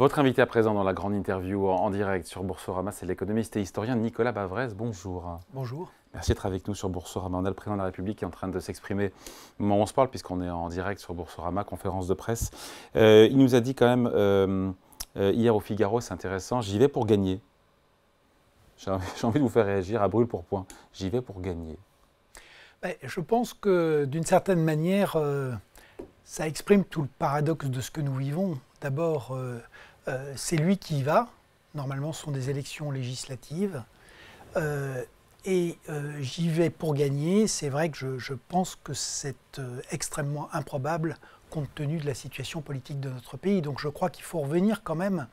Votre invité à présent dans la grande interview en direct sur Boursorama, c'est l'économiste et historien Nicolas Bavrez. Bonjour. Bonjour. Merci d'être avec nous sur Boursorama. On a le président de la République qui est en train de s'exprimer au moment où on se parle, puisqu'on est en direct sur Boursorama, conférence de presse. Il nous a dit quand même, hier au Figaro, c'est intéressant, j'y vais pour gagner. J'ai envie de vous faire réagir à brûle pour point. J'y vais pour gagner. Je pense que d'une certaine manière, ça exprime tout le paradoxe de ce que nous vivons. D'abord, c'est lui qui y va. Normalement, ce sont des élections législatives. J'y vais pour gagner. C'est vrai que je pense que c'est extrêmement improbable compte tenu de la situation politique de notre pays. Donc je crois qu'il faut revenir quand même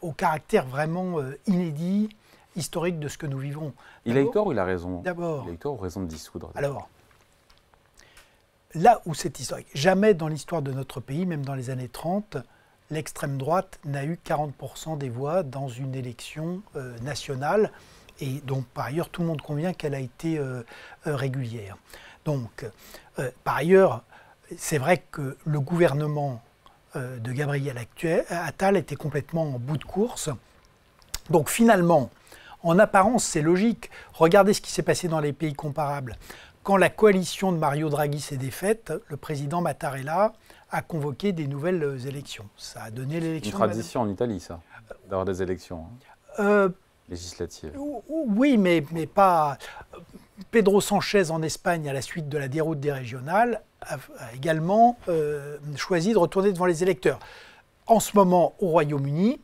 au caractère vraiment inédit, historique de ce que nous vivons. Il a eu tort ou il a raison? D'abord. Il a eu tort ou raison de dissoudre? Alors, là où c'est historique, jamais dans l'histoire de notre pays, même dans les années 30, l'extrême droite n'a eu 40% des voix dans une élection nationale, et donc par ailleurs tout le monde convient qu'elle a été régulière. Donc, par ailleurs, c'est vrai que le gouvernement de Gabriel Attal était complètement en bout de course. Donc finalement, en apparence, c'est logique. Regardez ce qui s'est passé dans les pays comparables. Quand la coalition de Mario Draghi s'est défaite, le président Mattarella a convoqué des nouvelles élections. Ça a donné l'élection. Une tradition en Italie, ça, d'avoir des élections législatives. Oui, mais pas. Pedro Sanchez en Espagne, à la suite de la déroute des régionales, a également choisi de retourner devant les électeurs. En ce moment, au Royaume-Uni,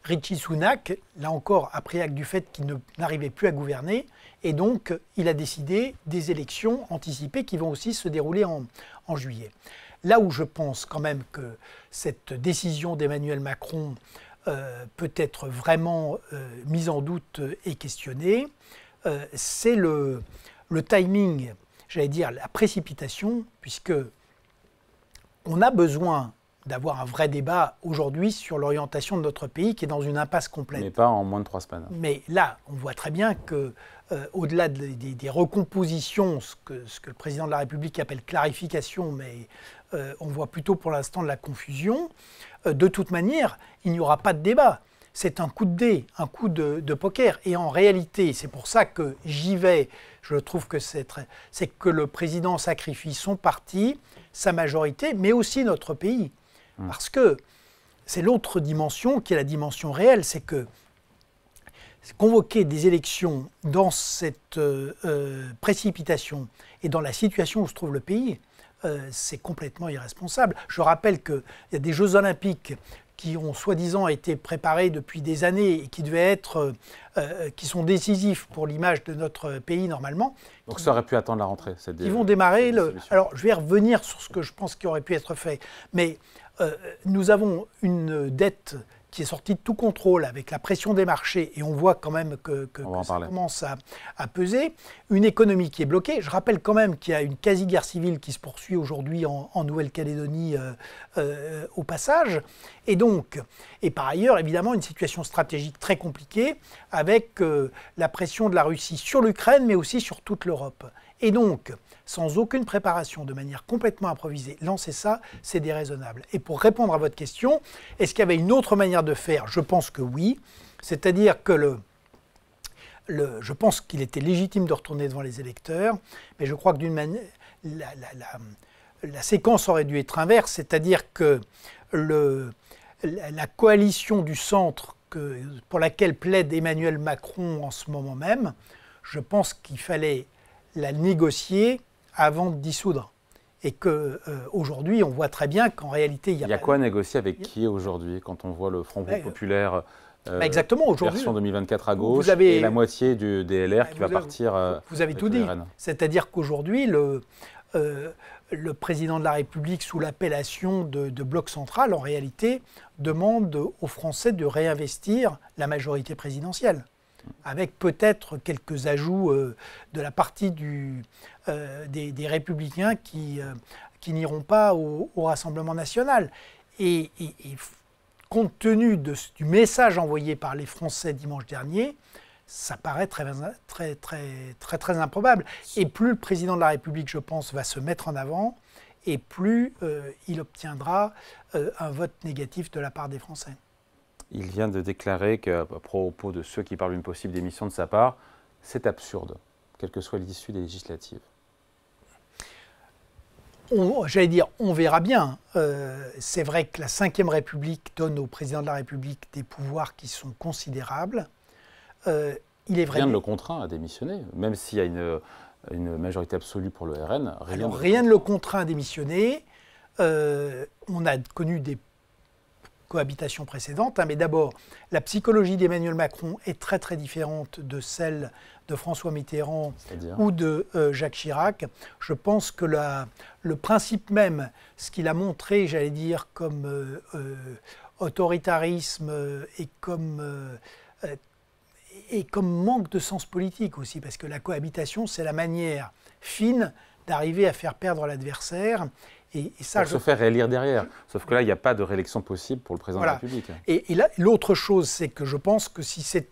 Rishi Sunak, là encore, a pris acte du fait qu'il n'arrivait plus à gouverner, et donc il a décidé des élections anticipées qui vont aussi se dérouler en juillet. Là où je pense quand même que cette décision d'Emmanuel Macron peut être vraiment mise en doute et questionnée, c'est le timing, j'allais dire la précipitation, puisque on a besoin d'avoir un vrai débat aujourd'hui sur l'orientation de notre pays qui est dans une impasse complète. Mais pas en moins de 3 semaines. Mais là, on voit très bien que, au-delà des recompositions, ce que le président de la République appelle clarification, mais on voit plutôt pour l'instant de la confusion, de toute manière, il n'y aura pas de débat. C'est un coup de dé, un coup de poker. Et en réalité, c'est pour ça que j'y vais, je trouve que c'est que le président sacrifie son parti, sa majorité, mais aussi notre pays. Parce que c'est l'autre dimension qui est la dimension réelle, c'est que convoquer des élections dans cette précipitation et dans la situation où se trouve le pays, c'est complètement irresponsable. Je rappelle qu'il y a des Jeux Olympiques qui ont soi-disant été préparés depuis des années et qui devaient être, qui sont décisifs pour l'image de notre pays normalement. Donc ça aurait pu attendre la rentrée. Ils vont démarrer. Alors je vais revenir sur ce que je pense qui aurait pu être fait, mais nous avons une dette qui est sortie de tout contrôle avec la pression des marchés, et on voit quand même que ça commence à peser. Une économie qui est bloquée. Je rappelle quand même qu'il y a une quasi-guerre civile qui se poursuit aujourd'hui en Nouvelle-Calédonie au passage. Et par ailleurs, évidemment, une situation stratégique très compliquée avec la pression de la Russie sur l'Ukraine, mais aussi sur toute l'Europe. Et donc, sans aucune préparation, de manière complètement improvisée, lancer ça, c'est déraisonnable. Et pour répondre à votre question, est-ce qu'il y avait une autre manière de faire? Je pense que oui. C'est-à-dire que je pense qu'il était légitime de retourner devant les électeurs, mais je crois que d'une manière, la séquence aurait dû être inverse, c'est-à-dire que la coalition du centre pour laquelle plaide Emmanuel Macron en ce moment même, je pense qu'il fallait la négocier avant de dissoudre. Et qu'aujourd'hui, on voit très bien qu'en réalité, il y a quoi à négocier avec qui aujourd'hui, quand on voit le Front populaire exactement, aujourd'hui, version 2024 à gauche et la moitié du DLR qui va partir. Vous avez tout dit. C'est-à-dire qu'aujourd'hui, le président de la République, sous l'appellation de bloc central, en réalité, demande aux Français de réinvestir la majorité présidentielle, avec peut-être quelques ajouts de la partie des Républicains qui n'iront pas au Rassemblement national. Et compte tenu du message envoyé par les Français dimanche dernier, ça paraît très improbable. Et plus le président de la République, je pense, va se mettre en avant, et plus il obtiendra un vote négatif de la part des Français. Il vient de déclarer qu'à propos de ceux qui parlent d'une possible démission de sa part, c'est absurde, quelle que soit l'issue des législatives. J'allais dire, on verra bien. C'est vrai que la Ve République donne au président de la République des pouvoirs qui sont considérables. Il est vrai. Rien ne le contraint à démissionner, même s'il y a une majorité absolue pour le RN. Rien ne le contraint à démissionner. On a connu des cohabitations précédentes, mais d'abord, la psychologie d'Emmanuel Macron est très très différente de celle de François Mitterrand ou de Jacques Chirac. Je pense que le principe même, ce qu'il a montré, j'allais dire, comme autoritarisme et comme manque de sens politique aussi, parce que la cohabitation, c'est la manière fine d'arriver à faire perdre l'adversaire. Et ça, se faire réélire derrière. Sauf que là, il n'y a pas de réélection possible pour le président de la République. Et là, l'autre chose, c'est que je pense que si c'est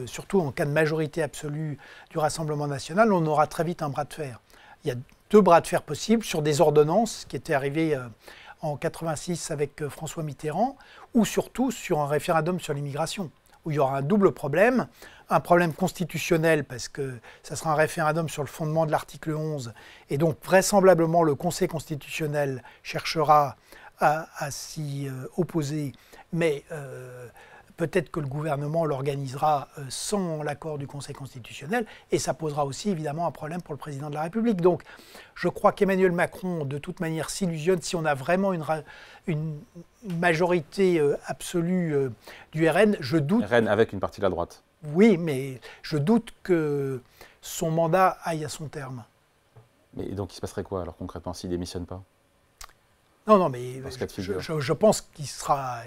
surtout en cas de majorité absolue du Rassemblement national, on aura très vite un bras de fer. Il y a 2 bras de fer possibles sur des ordonnances qui étaient arrivées en 86 avec François Mitterrand, ou surtout sur un référendum sur l'immigration, où il y aura un double problème. Un problème constitutionnel, parce que ça sera un référendum sur le fondement de l'article 11, et donc vraisemblablement le Conseil constitutionnel cherchera à s'y opposer, mais peut-être que le gouvernement l'organisera sans l'accord du Conseil constitutionnel, et ça posera aussi évidemment un problème pour le président de la République. Donc je crois qu'Emmanuel Macron, de toute manière, s'illusionne si on a vraiment une majorité absolue du RN. Je doute. RN avec une partie de la droite. Oui, mais je doute que son mandat aille à son terme. Mais donc il se passerait quoi alors concrètement s'il ne démissionne pas? Non, mais je pense qu'il sera...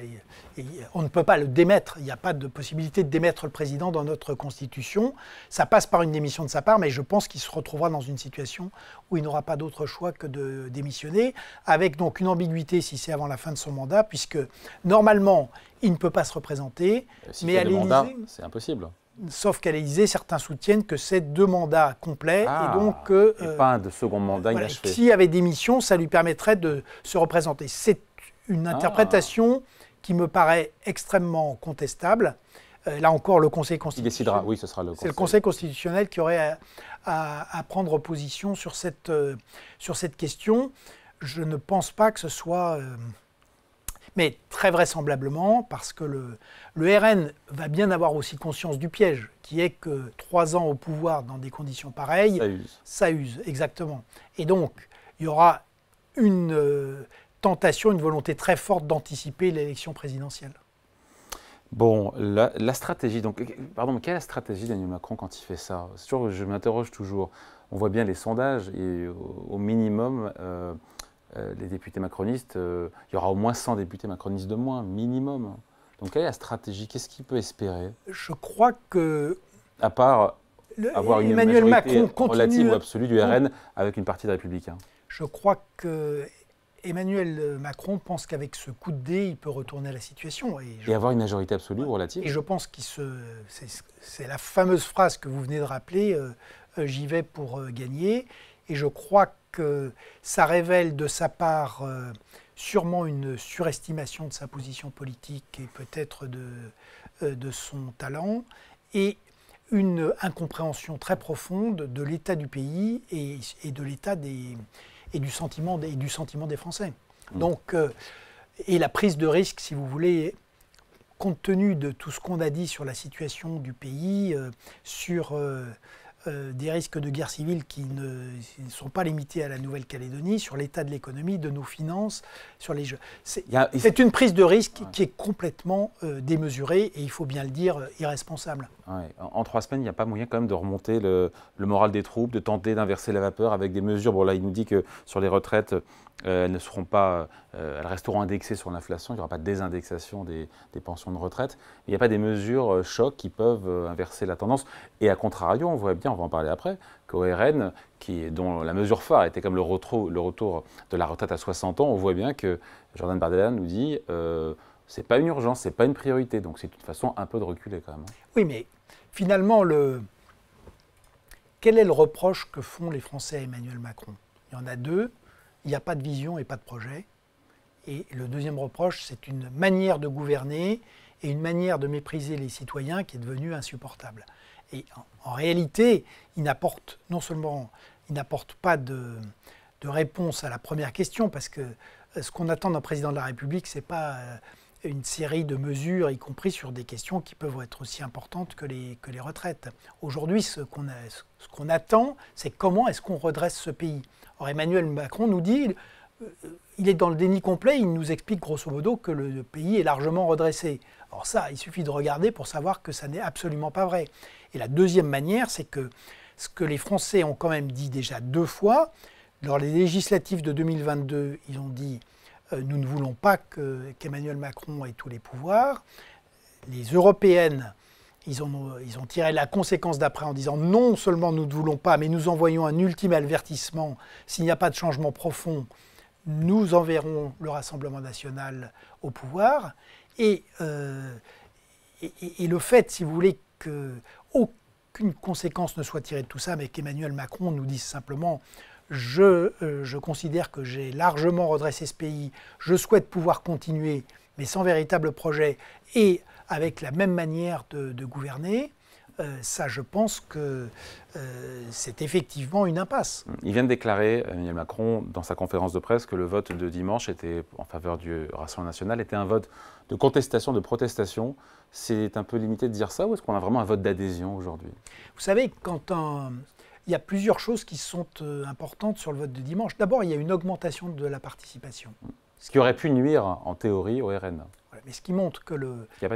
On ne peut pas le démettre. Il n'y a pas de possibilité de démettre le président dans notre Constitution. Ça passe par une démission de sa part, mais je pense qu'il se retrouvera dans une situation où il n'aura pas d'autre choix que de démissionner, avec donc une ambiguïté si c'est avant la fin de son mandat, puisque normalement, il ne peut pas se représenter. Mais à l'Élysée, c'est impossible. Sauf qu'à l'Élysée, certains soutiennent que c'est 2 mandats complets. Et donc, et pas un de second mandat inachevé. S'il y avait démission, ça lui permettrait de se représenter. C'est une interprétation qui me paraît extrêmement contestable. Là encore, le Conseil constitutionnel... Il décidera, oui, ce sera le Conseil. C'est le Conseil constitutionnel qui aurait à prendre position sur cette question. Je ne pense pas que ce soit... Mais très vraisemblablement, parce que le RN va bien avoir aussi conscience du piège, qui est que 3 ans au pouvoir dans des conditions pareilles, ça use, exactement. Et donc, il y aura une tentation, une volonté très forte d'anticiper l'élection présidentielle. Bon, la stratégie, donc, pardon, quelle est la stratégie d'Emmanuel Macron quand il fait ça? Je m'interroge toujours. On voit bien les sondages, et au minimum... les députés macronistes, il y aura au moins 100 députés macronistes de moins, minimum. Donc quelle est la stratégie? Qu'est-ce qu'il peut espérer? Je crois que... À part avoir une majorité relative ou absolue du RN avec une partie de Républicains. Je crois que Emmanuel Macron pense qu'avec ce coup de dé, il peut retourner la situation. Et avoir une majorité absolue ou relative? Et je pense que c'est la fameuse phrase que vous venez de rappeler, j'y vais pour gagner. Et je crois que ça révèle de sa part sûrement une surestimation de sa position politique et peut-être de son talent, et une incompréhension très profonde de l'état du pays et de l'état du sentiment des Français. Donc, et la prise de risque, si vous voulez, compte tenu de tout ce qu'on a dit sur la situation du pays, sur... des risques de guerre civile qui ne sont pas limités à la Nouvelle-Calédonie, sur l'état de l'économie, de nos finances, sur les jeux. C'est une prise de risque qui est complètement démesurée et, il faut bien le dire, irresponsable. Ouais. En 3 semaines, il n'y a pas moyen quand même de remonter le moral des troupes, de tenter d'inverser la vapeur avec des mesures. Bon là, il nous dit que sur les retraites, elles ne seront pas, elles resteront indexées sur l'inflation, il n'y aura pas de désindexation des pensions de retraite. Il n'y a pas des mesures chocs qui peuvent inverser la tendance. Et à contrario, on voit bien, on va en parler après, qu'au RN, dont la mesure phare était comme le retour de la retraite à 60 ans, on voit bien que Jordan Bardella nous dit c'est pas une urgence, c'est pas une priorité. Donc c'est une façon un peu de reculer quand même. Oui, mais finalement, quel est le reproche que font les Français à Emmanuel Macron? Il y en a 2. il n'y a pas de vision et pas de projet. Et le deuxième reproche, c'est une manière de gouverner et une manière de mépriser les citoyens qui est devenue insupportable. Et en réalité, non seulement il n'apporte pas de réponse à la première question, parce que ce qu'on attend d'un président de la République, ce n'est pas une série de mesures, y compris sur des questions qui peuvent être aussi importantes que les retraites. Aujourd'hui, ce qu'on attend, c'est comment est-ce qu'on redresse ce pays. Or, Emmanuel Macron nous dit, il est dans le déni complet, il nous explique grosso modo que le pays est largement redressé. Alors ça, il suffit de regarder pour savoir que ça n'est absolument pas vrai. Et la deuxième manière, c'est que ce que les Français ont quand même dit déjà 2 fois, lors des législatives de 2022, ils ont dit nous ne voulons pas qu'Emmanuel Macron ait tous les pouvoirs. Les européennes, ils ont tiré la conséquence d'après en disant non seulement nous ne voulons pas, mais nous envoyons un ultime avertissement. S'il n'y a pas de changement profond, nous enverrons le Rassemblement national au pouvoir. Et le fait, si vous voulez, qu'aucune conséquence ne soit tirée de tout ça, mais qu'Emmanuel Macron nous dise simplement je considère que j'ai largement redressé ce pays, je souhaite pouvoir continuer, mais sans véritable projet, et avec la même manière de gouverner, ça, je pense que c'est effectivement une impasse. Il vient de déclarer, Emmanuel Macron, dans sa conférence de presse, que le vote de dimanche était, en faveur du Rassemblement national était un vote de contestation, de protestation. C'est un peu limité de dire ça, ou est-ce qu'on a vraiment un vote d'adhésion aujourd'hui? Vous savez, il y a plusieurs choses qui sont importantes sur le vote de dimanche. D'abord, il y a une augmentation de la participation. Ce qui aurait pu nuire, en théorie, au RN. Voilà, mais ce qui montre que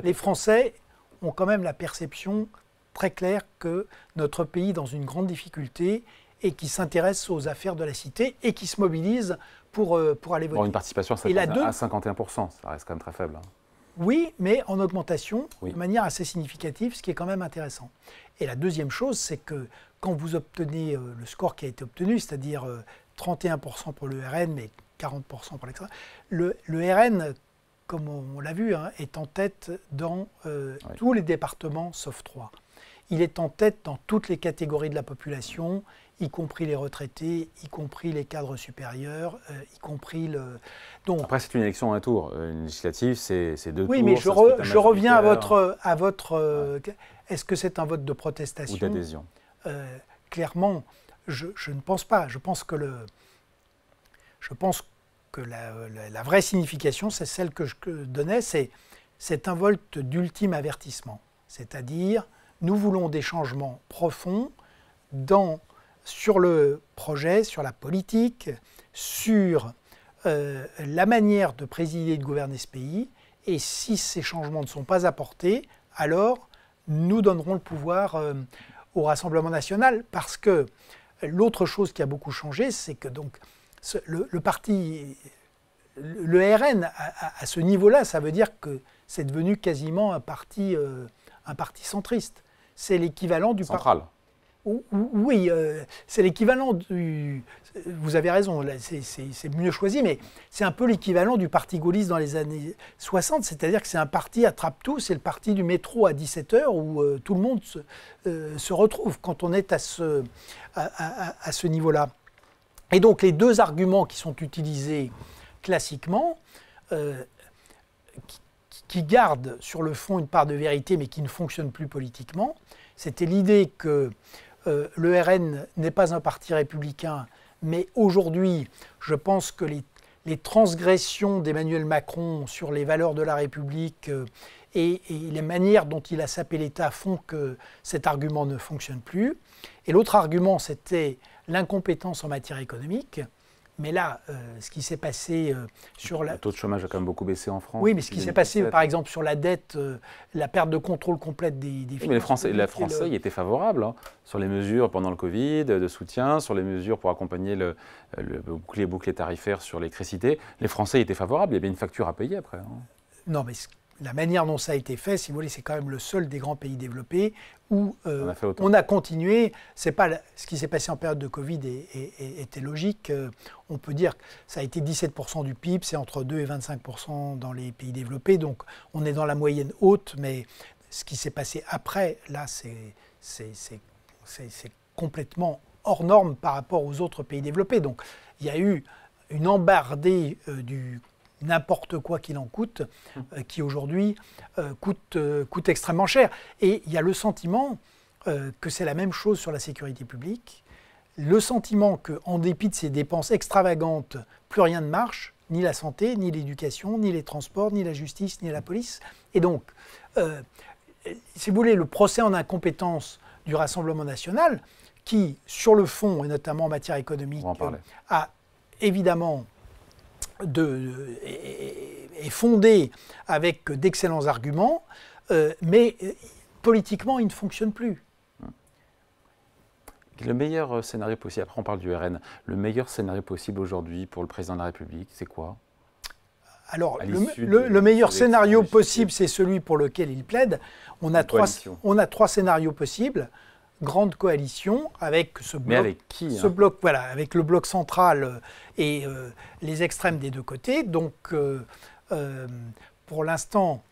les Français ont quand même la perception très claire que notre pays est dans une grande difficulté et qui s'intéresse aux affaires de la cité et qui se mobilise pour aller voter. Bon, une participation à 51%, ça reste quand même très faible. Oui, mais en augmentation, de manière assez significative, ce qui est quand même intéressant. Et la deuxième chose, c'est que quand vous obtenez le score qui a été obtenu, c'est-à-dire 31% pour le RN, mais 40% pour l'extrême, le RN, comme on l'a vu, est en tête dans tous les départements sauf 3. Il est en tête dans toutes les catégories de la population, y compris les retraités, y compris les cadres supérieurs, y compris le... Donc, après, c'est une élection à un tour. Une législative, c'est 2 tours. Oui, mais je reviens à votre est-ce que c'est un vote de protestation ou d'adhésion? Clairement, je ne pense pas. Je pense que la vraie signification, c'est celle que je donnais, c'est un vote d'ultime avertissement. C'est-à-dire, nous voulons des changements profonds sur le projet, sur la politique, sur la manière de présider et de gouverner ce pays. Et si ces changements ne sont pas apportés, alors nous donnerons le pouvoir au Rassemblement national. Parce que l'autre chose qui a beaucoup changé, c'est que donc, le parti, le RN, à ce niveau-là, ça veut dire que c'est devenu quasiment un parti centriste. C'est l'équivalent du central. Oui, c'est l'équivalent du... Vous avez raison, c'est mieux choisi, mais c'est un peu l'équivalent du parti gaulliste dans les années 60, c'est-à-dire que c'est un parti attrape-tout, c'est le parti du métro à 17h où tout le monde se retrouve quand on est à ce niveau-là. Et donc les deux arguments qui sont utilisés classiquement, qui gardent sur le fond une part de vérité mais qui ne fonctionnent plus politiquement, c'était l'idée que le RN n'est pas un parti républicain, mais aujourd'hui, je pense que les transgressions d'Emmanuel Macron sur les valeurs de la République et les manières dont il a sapé l'État font que cet argument ne fonctionne plus. Et l'autre argument, c'était l'incompétence en matière économique. Mais là, ce qui s'est passé sur la... Le taux de chômage a quand même beaucoup baissé en France. Oui, mais ce qui s'est passé, par exemple, sur la dette, la perte de contrôle complète des finances. Mais les Français y étaient favorables, sur les mesures pendant le Covid, de soutien, sur les mesures pour accompagner le bouclier tarifaire sur l'électricité. Les Français y étaient favorables, il y avait une facture à payer après. Non, mais la manière dont ça a été fait, si vous voulez, c'est quand même le seul des grands pays développés où on a continué. C'est pas ce qui s'est passé en période de Covid était logique. On peut dire que ça a été 17% du PIB, c'est entre 2 et 25% dans les pays développés. Donc on est dans la moyenne haute, mais ce qui s'est passé après, là, c'est complètement hors norme par rapport aux autres pays développés. Donc il y a eu une embardée du n'importe quoi qu'il en coûte, qui aujourd'hui coûte extrêmement cher. Et il y a le sentiment que c'est la même chose sur la sécurité publique, le sentiment qu'en dépit de ces dépenses extravagantes, plus rien ne marche, ni la santé, ni l'éducation, ni les transports, ni la justice, ni la police. Et donc, si vous voulez, le procès en incompétence du Rassemblement national, qui, sur le fond, et notamment en matière économique, a évidemment est fondé avec d'excellents arguments, mais politiquement, il ne fonctionne plus. Le meilleur scénario possible, après on parle du RN, le meilleur scénario possible aujourd'hui pour le président de la République, c'est quoi? Alors, le meilleur scénario possible, c'est celui pour lequel il plaide. On a trois scénarios possibles. Grande coalition avec ce bloc. Mais avec qui ce bloc, voilà, avec le bloc central et les extrêmes des deux côtés. Donc, pour l'instant,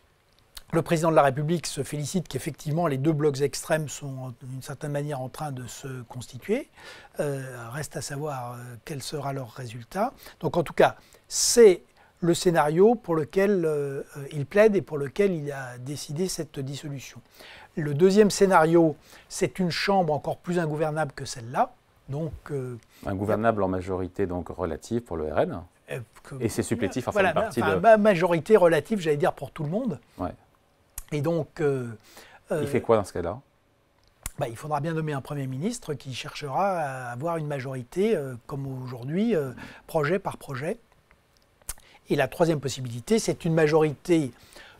le président de la République se félicite qu'effectivement les deux blocs extrêmes sont d'une certaine manière en train de se constituer. Reste à savoir quel sera leur résultat. Donc, en tout cas, c'est le scénario pour lequel il plaide et pour lequel il a décidé cette dissolution. Le deuxième scénario, c'est une chambre encore plus ingouvernable que celle-là. Donc, ingouvernable en majorité donc relative pour le RN. Et c'est supplétif en voilà, partie majorité relative, j'allais dire, pour tout le monde. Ouais. Et donc... il fait quoi dans ce cas-là? Il faudra bien nommer un Premier ministre qui cherchera à avoir une majorité, comme aujourd'hui, projet par projet. Et la troisième possibilité, c'est une majorité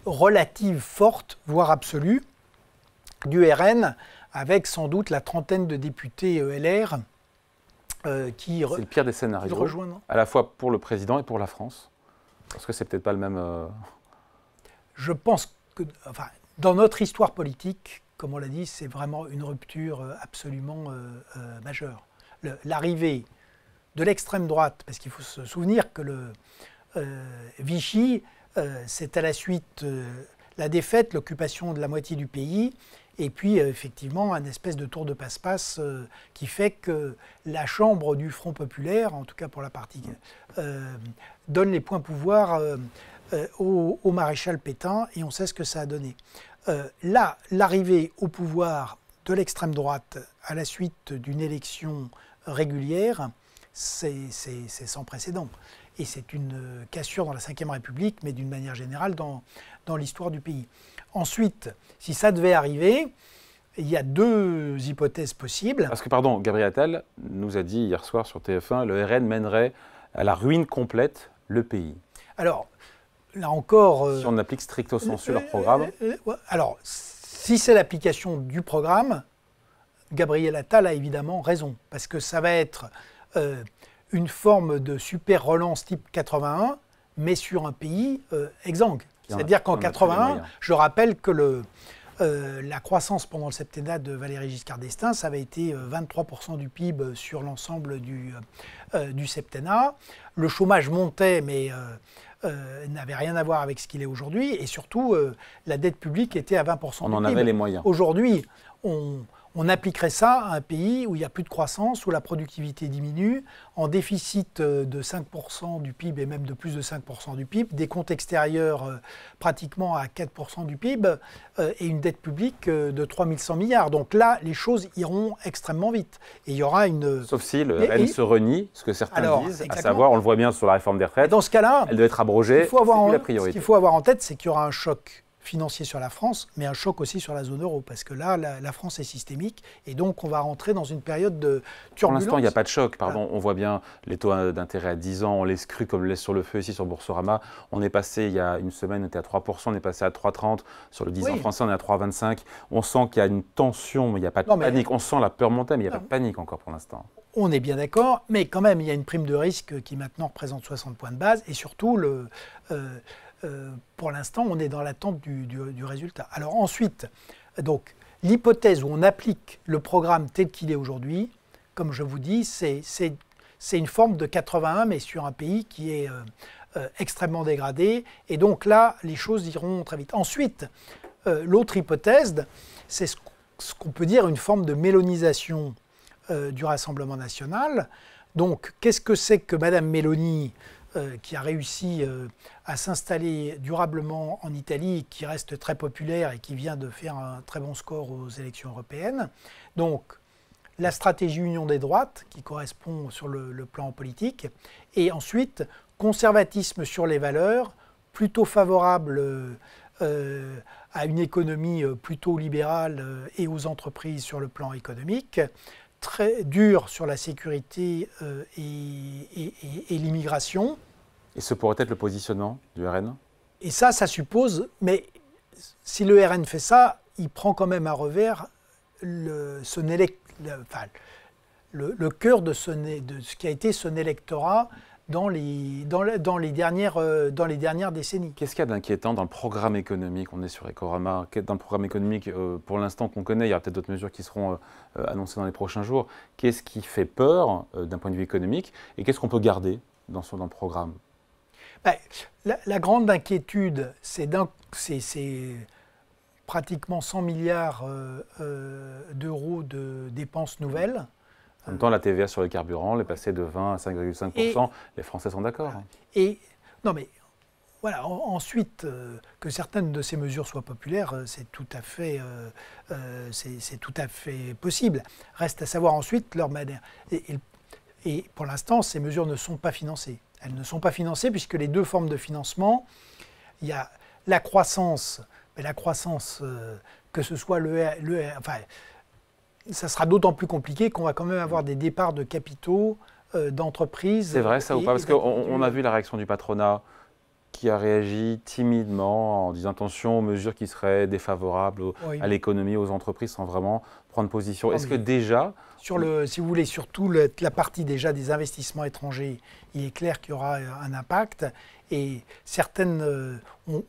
relative forte, voire absolue, du RN, avec sans doute la trentaine de députés LR qui c'est le pire des scénarios, à la fois pour le président et pour la France. Parce que c'est peut-être pas le même... Je pense que, dans notre histoire politique, comme on l'a dit, c'est vraiment une rupture absolument majeure. L'arrivée de l'extrême droite, parce qu'il faut se souvenir que Vichy, c'est à la suite la défaite, l'occupation de la moitié du pays, et puis effectivement un espèce de tour de passe-passe qui fait que la chambre du Front populaire, en tout cas pour la partie, donne les points pouvoir au maréchal Pétain, et on sait ce que ça a donné. Là, l'arrivée au pouvoir de l'extrême droite à la suite d'une élection régulière, c'est sans précédent. Et c'est une cassure dans la Ve République, mais d'une manière générale dans l'histoire du pays. Ensuite, si ça devait arriver, il y a deux hypothèses possibles. Parce que, pardon, Gabriel Attal nous a dit hier soir sur TF1, le RN mènerait à la ruine complète le pays. Alors, là encore... si on applique stricto sensu leur programme. Alors, si c'est l'application du programme, Gabriel Attal a évidemment raison, parce que ça va être une forme de super relance type 81, mais sur un pays exsangue. C'est-à-dire qu'en 81, je rappelle que la croissance pendant le septennat de Valéry Giscard d'Estaing, ça avait été 23% du PIB sur l'ensemble du septennat. Le chômage montait, mais n'avait rien à voir avec ce qu'il est aujourd'hui. Et surtout, la dette publique était à 20% du PIB. On en avait les moyens. Aujourd'hui, on appliquerait ça à un pays où il n'y a plus de croissance, où la productivité diminue, en déficit de 5% du PIB et même de plus de 5% du PIB, des comptes extérieurs pratiquement à 4% du PIB et une dette publique de 3100 milliards. Donc là, les choses iront extrêmement vite. Et il y aura une... Sauf si le RN se renie, ce que certains disent, à savoir, on le voit bien sur la réforme des retraites, dans ce cas-là, elle doit être abrogée, c'est la priorité. Ce qu'il faut avoir en tête, c'est qu'il y aura un choc financier sur la France, mais un choc aussi sur la zone euro, parce que là, la France est systémique, et donc on va rentrer dans une période de turbulence. Pour l'instant, il n'y a pas de choc, pardon, on voit bien les taux d'intérêt à 10 ans, on les scrue comme laisse sur le feu ici sur Boursorama, on est passé, il y a une semaine, on était à 3%, on est passé à 3,30, sur le 10 ans français, on est à 3,25, on sent qu'il y a une tension, mais il n'y a pas de panique, on sent la peur monter, mais il n'y a pas de panique encore pour l'instant. On est bien d'accord, mais quand même, il y a une prime de risque qui maintenant représente 60 points de base, et surtout, pour l'instant, on est dans l'attente du résultat. Alors ensuite, donc, l'hypothèse où on applique le programme tel qu'il est aujourd'hui, comme je vous dis, c'est une forme de 81, mais sur un pays qui est extrêmement dégradé. Et donc là, les choses iront très vite. Ensuite, l'autre hypothèse, c'est ce qu'on peut dire une forme de mélonisation du Rassemblement national, Donc, qu'est-ce que c'est que Madame Meloni, qui a réussi à s'installer durablement en Italie, qui reste très populaire et qui vient de faire un très bon score aux élections européennes. Donc, la stratégie union des droites, qui correspond sur le plan politique, et ensuite, conservatisme sur les valeurs, plutôt favorable à une économie plutôt libérale et aux entreprises sur le plan économique, très dur sur la sécurité et l'immigration. Et ce pourrait être le positionnement du RN? Et ça suppose, mais si le RN fait ça, il prend quand même à revers le cœur de ce qui a été son électorat dans les dernières décennies. Qu'est-ce qu'il y a d'inquiétant dans le programme économique? On est sur Ecorama. Dans le programme économique, pour l'instant qu'on connaît, il y aura peut-être d'autres mesures qui seront annoncées dans les prochains jours. Qu'est-ce qui fait peur d'un point de vue économique et qu'est-ce qu'on peut garder dans le programme? La grande inquiétude, c'est pratiquement 100 milliards d'euros de dépenses nouvelles. En même temps, la TVA sur les carburants est passée de 20 à 5,5%. Les Français sont d'accord. Non mais voilà, ensuite, que certaines de ces mesures soient populaires, c'est tout à fait possible. Reste à savoir ensuite leur manière. Et pour l'instant, ces mesures ne sont pas financées. Elles ne sont pas financées puisque les deux formes de financement, il y a la croissance, mais la croissance, que ce soit enfin, ça sera d'autant plus compliqué qu'on va quand même avoir des départs de capitaux d'entreprises. C'est vrai ça ou pas? Parce qu'on a vu la réaction du patronat qui a réagi timidement en disant attention aux mesures qui seraient défavorables à l'économie, aux entreprises, sans vraiment prendre position. Est-ce que déjà... si vous voulez, surtout la partie déjà des investissements étrangers, il est clair qu'il y aura un impact. Et certaines, on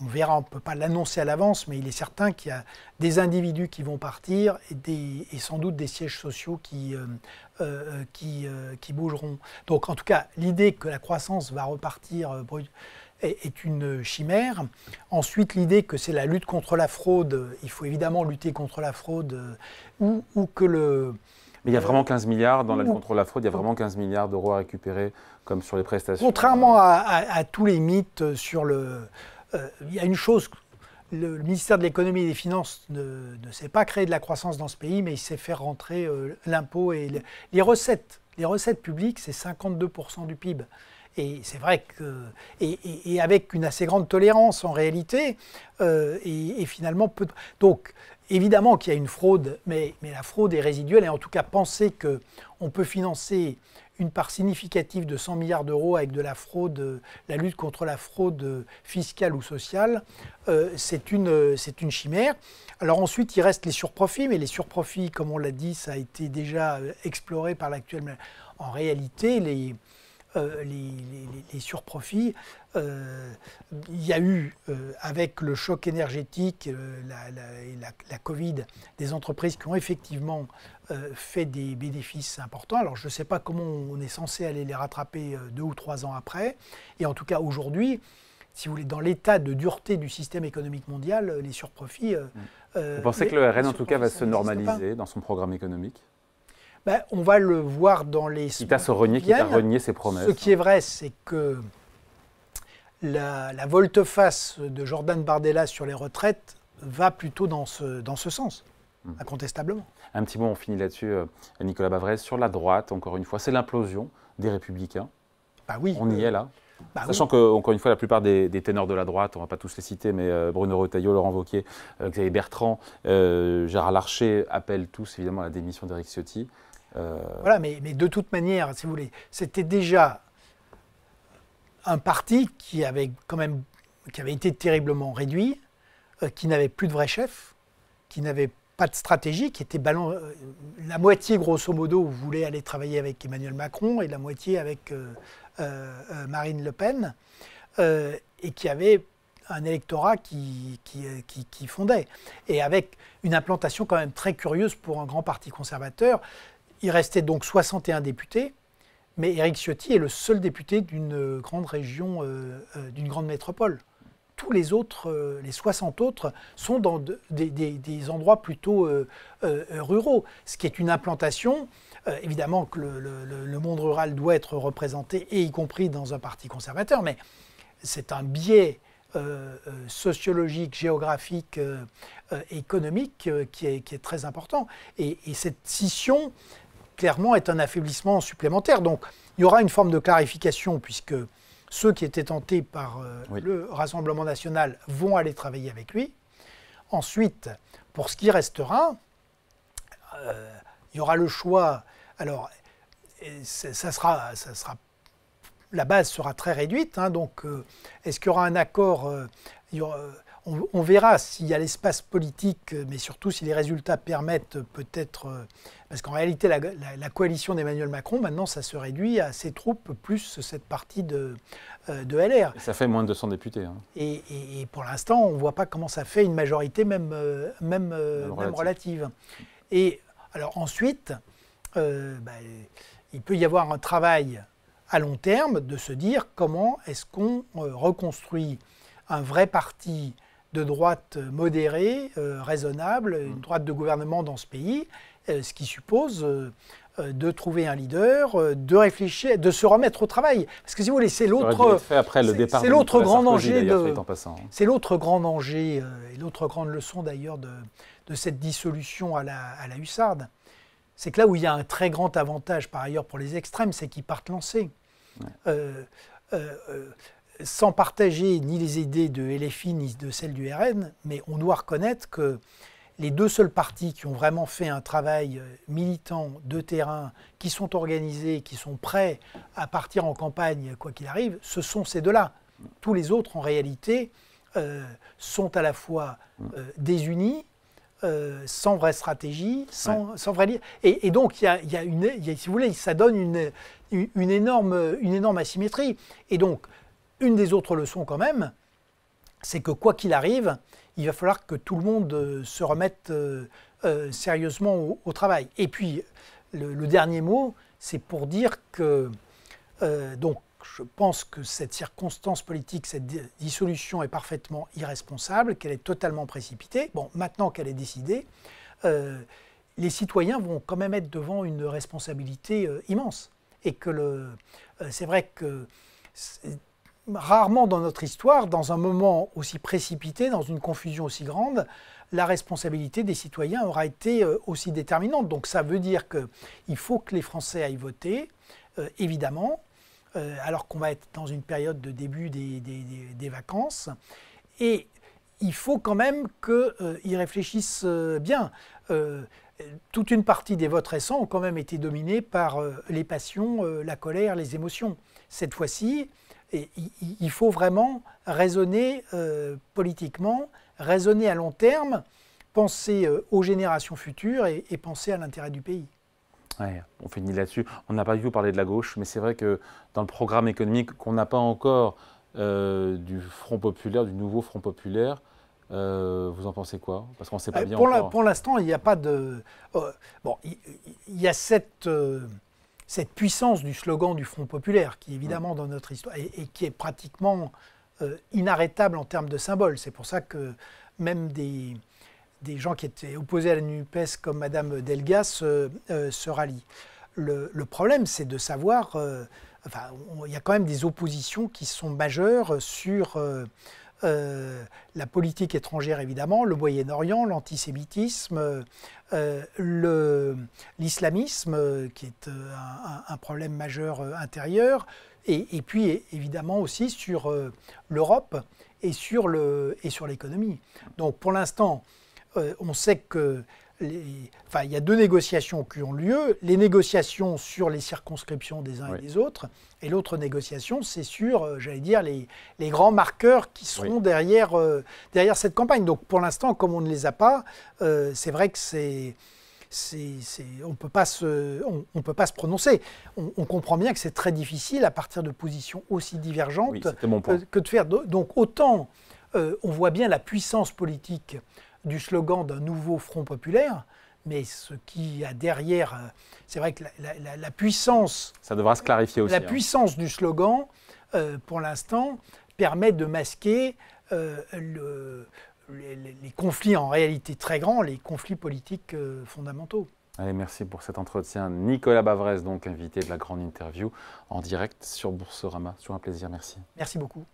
verra, on ne peut pas l'annoncer à l'avance, mais il est certain qu'il y a des individus qui vont partir et sans doute des sièges sociaux qui bougeront. Donc en tout cas, l'idée que la croissance va repartir est une chimère. Ensuite, l'idée que c'est la lutte contre la fraude, il faut évidemment lutter contre la fraude, ou que le... Mais il y a vraiment 15 milliards dans la lutte contre la fraude, il y a vraiment 15 milliards d'euros à récupérer comme sur les prestations. Contrairement à tous les mythes sur il y a une chose, le ministère de l'économie et des finances ne sait pas créer de la croissance dans ce pays, mais il sait faire rentrer l'impôt et les recettes. Les recettes publiques, c'est 52% du PIB. Et c'est vrai que, et avec une assez grande tolérance en réalité, et finalement peu. Donc, évidemment qu'il y a une fraude, mais la fraude est résiduelle. Et en tout cas, penser qu'on peut financer une part significative de 100 milliards d'euros avec de la fraude, la lutte contre la fraude fiscale ou sociale, c'est une chimère. Alors ensuite, il reste les surprofits, mais les surprofits, comme on l'a dit, ça a été déjà exploré par l'actuel. En réalité, les surprofits, il y a eu, avec le choc énergétique, la Covid, des entreprises qui ont effectivement fait des bénéfices importants. Alors je ne sais pas comment on est censé aller les rattraper 2 ou 3 ans après. Et en tout cas, aujourd'hui, si vous voulez, dans l'état de dureté du système économique mondial, les surprofits... vous pensez que le RN, en tout cas, va se normaliser dans son programme économique? On va le voir dans les... Quitte à renier ses promesses. Ce qui est vrai, c'est que la volte-face de Jordan Bardella sur les retraites va plutôt dans ce sens, incontestablement. Un petit mot, on finit là-dessus, Nicolas Bavrez. Sur la droite, encore une fois, c'est l'implosion des Républicains. Oui. On y est là. Sachant que, encore une fois, la plupart des ténors de la droite, on ne va pas tous les citer, mais Bruno Retailleau, Laurent Wauquiez, Xavier Bertrand, Gérard Larcher appellent tous évidemment à la démission d'Éric Ciotti. Voilà, mais de toute manière, si vous voulez, c'était déjà un parti qui avait été terriblement réduit, qui n'avait plus de vrai chef, qui n'avait pas de stratégie, qui était la moitié, grosso modo, voulait aller travailler avec Emmanuel Macron et la moitié avec Marine Le Pen, et qui avait un électorat qui fondait. Et avec une implantation quand même très curieuse pour un grand parti conservateur. Il restait donc 61 députés, mais Éric Ciotti est le seul député d'une grande région, d'une grande métropole. tous les autres, les 60 autres, sont dans des endroits plutôt ruraux, ce qui est une implantation. Évidemment que le monde rural doit être représenté, et y compris dans un parti conservateur, mais c'est un biais sociologique, géographique, économique qui est très important. Et cette scission, clairement, est un affaiblissement supplémentaire. Donc, il y aura une forme de clarification, puisque ceux qui étaient tentés par le Rassemblement national vont aller travailler avec lui. Ensuite, pour ce qui restera, il y aura le choix. Alors, la base sera très réduite, hein, donc est-ce qu'il y aura un accord on verra s'il y a l'espace politique, mais surtout si les résultats permettent peut-être... parce qu'en réalité, la coalition d'Emmanuel Macron, maintenant, ça se réduit à ses troupes plus cette partie de LR. Et ça fait moins de 200 députés. Hein. Et pour l'instant, on ne voit pas comment ça fait une majorité, même relative. Et alors ensuite, il peut y avoir un travail à long terme de se dire comment est-ce qu'on reconstruit un vrai parti de droite modérée, raisonnable, une droite de gouvernement dans ce pays, ce qui suppose de trouver un leader, de réfléchir, de se remettre au travail. Parce que si vous voulez, c'est l'autre grand danger c'est l'autre grand danger et l'autre grande leçon d'ailleurs de cette dissolution à la hussarde. C'est que là où il y a un très grand avantage par ailleurs pour les extrêmes, c'est qu'ils partent lancés. Sans partager ni les idées de LFI ni de celles du RN, mais on doit reconnaître que les deux seuls partis qui ont vraiment fait un travail militant de terrain, qui sont organisés, qui sont prêts à partir en campagne quoi qu'il arrive, ce sont ces deux-là. Tous les autres, en réalité, sont à la fois désunis, sans vraie stratégie, sans vraie... Et donc, si vous voulez, ça donne une énorme asymétrie. Et donc, une des autres leçons quand même, c'est que quoi qu'il arrive, il va falloir que tout le monde se remette sérieusement au travail. Et puis, le dernier mot, c'est pour dire que donc, je pense que cette circonstance politique, cette dissolution est parfaitement irresponsable, qu'elle est totalement précipitée. Bon, maintenant qu'elle est décidée, les citoyens vont quand même être devant une responsabilité immense. Et que c'est vrai que rarement dans notre histoire, dans un moment aussi précipité, dans une confusion aussi grande, la responsabilité des citoyens aura été aussi déterminante. Donc ça veut dire qu'il faut que les Français aillent voter, évidemment, alors qu'on va être dans une période de début des vacances. Et il faut quand même qu'ils réfléchissent bien. Toute une partie des votes récents ont quand même été dominés par les passions, la colère, les émotions. Cette fois-ci, il faut vraiment raisonner politiquement, raisonner à long terme, penser aux générations futures et penser à l'intérêt du pays. Ouais, on finit là-dessus. On n'a pas du tout parlé de la gauche, mais c'est vrai que dans le programme économique qu'on n'a pas encore du Front populaire, du nouveau Front populaire, vous en pensez quoi? Parce qu'on ne sait pas bien encore. Pour l'instant, il n'y a pas de... il y a cette puissance du slogan du Front populaire qui, évidemment, dans notre histoire, et qui est pratiquement inarrêtable en termes de symbole. C'est pour ça que même des gens qui étaient opposés à la NUPES comme Madame Delga se rallient. Le problème, c'est de savoir... il y a quand même des oppositions qui sont majeures sur la politique étrangère, évidemment, le Moyen-Orient, l'antisémitisme, l'islamisme, qui est un problème majeur intérieur, et puis, évidemment, aussi sur l'Europe et sur l'économie. Donc, pour l'instant... on sait que il y a deux négociations qui ont lieu. Les négociations sur les circonscriptions des uns et des autres, et l'autre négociation, c'est sur, j'allais dire, les grands marqueurs qui seront derrière cette campagne. Donc pour l'instant, comme on ne les a pas, c'est vrai que on ne peut pas se prononcer. On comprend bien que c'est très difficile à partir de positions aussi divergentes que de faire. Donc autant on voit bien la puissance politique du slogan d'un nouveau Front populaire, mais ce qui a derrière, c'est vrai que la puissance... Ça devra se clarifier aussi. La puissance du slogan, pour l'instant, permet de masquer les conflits en réalité très grands, les conflits politiques fondamentaux. Allez, merci pour cet entretien. Nicolas Bavrez, donc invité de la grande interview en direct sur Boursorama. Toujours un plaisir, merci. Merci beaucoup.